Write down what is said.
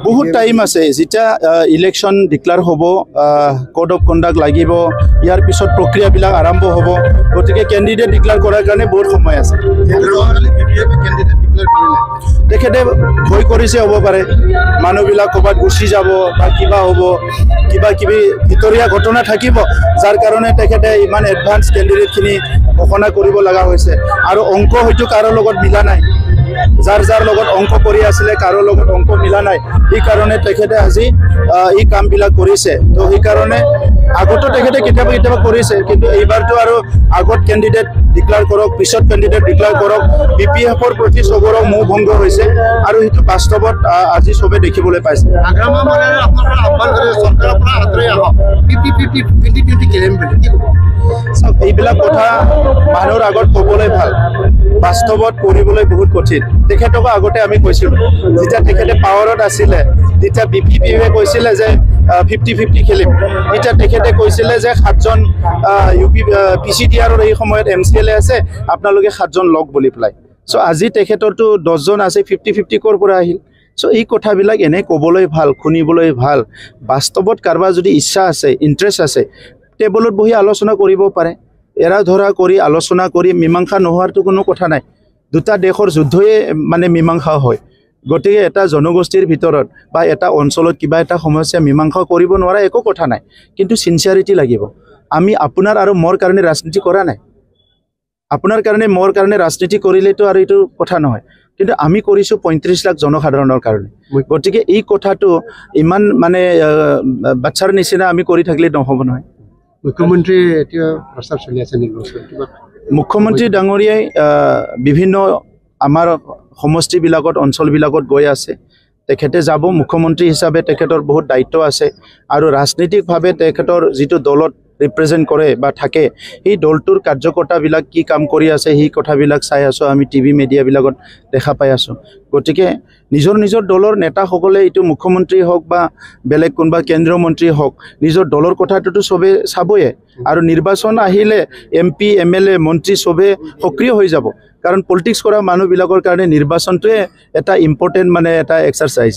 বহুত টাইম আছে যেটা ইলেকশন ডিক্লেয়ার হব কোড অফ কন্ডাক্ট লাগিব ইয়ার পিছত প্রক্রিয়াবিলাক আরম্ভ হব গতিকে ক্যান্ডিডেট ডিক্লেয়ার করার কারণে বহুত সময় আছে তেখেতে ভয় কৰিছে হ'ব পাৰে মানুহবিলাক ক'ৰবাত গুচি যাব বা কিবা হ'ব কিবা কিবি ভিতৰীয়া ঘটনা থাকিব যাৰ কাৰণে তেখেতে ইমান এডভান্স ক্যান্ডিডেটখিনি ঘোষণা কৰিব লগা হৈছে আৰু অংক হয়তো কাৰো লগত মিলা নাই যাৰ যাৰ লগত অংক কৰি আছিলে কাৰো লগত অংক মিলা নাই এই কাৰণে তেখেতে আজি এই কামবিলাক কৰিছে তো এই কাৰণে আগতো তেখেতে কেতিয়াবা কেতিয়াবা কৰিছে কিন্তু এইবাৰতো আৰু আগত ক্যান্ডিডেট ডিক্লেয়াৰ কৰক পিছত ক্যান্ডিডেট ডিক্লেয়াৰ কৰক বিপিএফৰ প্ৰতি সবৰৰ মোহ ভংগ হৈছে আৰু এইটো বাস্তৱত আজি সবে দেখিবলৈ পাইছে আগ্ৰামা মানে আপোনাৰ আহ্বান কৰে চৰকাৰৰ পৰা আঁতৰি আহক 50-50 কেলেম বুলি কি ক'ব এইবিলাক কথা মানুহৰ আগত ক'বলৈ ভাল বাস্তৱত কৰিবলৈ বহুত কঠিন তেখেতক আগতে আমি কৈছিলোঁ যেতিয়া তেখেতে পাৱাৰত আছিলে তেতিয়া বিপিপিএ কৈছিলে যে 50-50 খেলিম এতিয়া তেখেতে কৈছিলে যে 7জন ইউপি পিচিডিআৰৰ এই সময়ত এমচিএলএ আছে আপোনালোকে 7জন লগ বুলি পেলাই সো আজি তেখেতৰতো 10জন আছে 50-50 কৰ পৰা আহিল সো এই কথাবিলাক এনে ক'বলৈ ভাল শুনিবলৈ ভাল বাস্তৱত কাৰোবাৰ যদি ইচ্ছা আছে ইন্টাৰেষ্ট আছে টেবলত বহি আলোচনা কৰিব পাৰে এৰা ধৰা কৰি আলোচনা কৰি মীমাংসা নোহোৱাৰতো কোনো কথা নাই দুটা দেশৰ যুদ্ধয়ে মানে মীমাংসা হয় গতিকে এটা জনগোষ্ঠীৰ ভিতৰত বা এটা অঞ্চলত কিবা এটা সমস্যা মীমাংসা কৰিব নোৱাৰা একো কথা নাই কিন্তু সিনচিয়াৰিটি লাগিব আমি আপোনাৰ আৰু মোৰ কাৰণে ৰাজনীতি কৰা নাই আপোনাৰ কাৰণে মোৰ কাৰণে ৰাজনীতি কৰিলেতো আৰু এইটো কথা নহয় কিন্তু আমি কৰিছো 35 লাখ জনসাধাৰণৰ কাৰণে গতিকে এই কথাটো ইমান মানে বাচ্চাৰ নিচিনা আমি কৰি থাকিলে নহব নহয় মুখ্যমন্ত্ৰী এতিয়া প্ৰস্তাৱ চলি আছে নিৰ্বাচন মুখ্যমন্ত্ৰী ডাঙৰীয়াই বিভিন্ন আমাৰ সমষ্টিবিলাকত অঞ্চলবিলাকত গৈ আছে তেখেতে যাব মুখ্যমন্ত্ৰী হিচাপে তেখেতৰ বহুত দায়িত্ব আছে আৰু ৰাজনৈতিকভাৱে তেখেতৰ যিটো দলত ৰিপ্ৰেজেণ্ট কৰে বা থাকে এই দলটোৰ কাৰ্যকৰ্তাবিলাক কি কাম কৰি আছে সেই কথাবিলাক চাই আছোঁ আমি টিভি মিডিয়াবিলাকত দেখা পাই আছোঁ গতিকে নিজৰ নিজৰ দলৰ নেতাসকলে এইটো মুখ্যমন্ত্ৰী হওক বা বেলেগ কোনোবা কেন্দ্ৰীয় মন্ত্ৰী হওক নিজৰ দলৰ কথাটোতো চবে চাবয়ে আৰু নিৰ্বাচন আহিলে এমপি এমএলএ মন্ত্ৰী চবে সক্ৰিয় হৈ যাব কাৰণ পলিটিক্স কৰা মানুহবিলাকৰ কাৰণে নিৰ্বাচনটোৱে এটা ইম্পৰ্টেণ্ট মানে এটা এক্সাৰচাইজ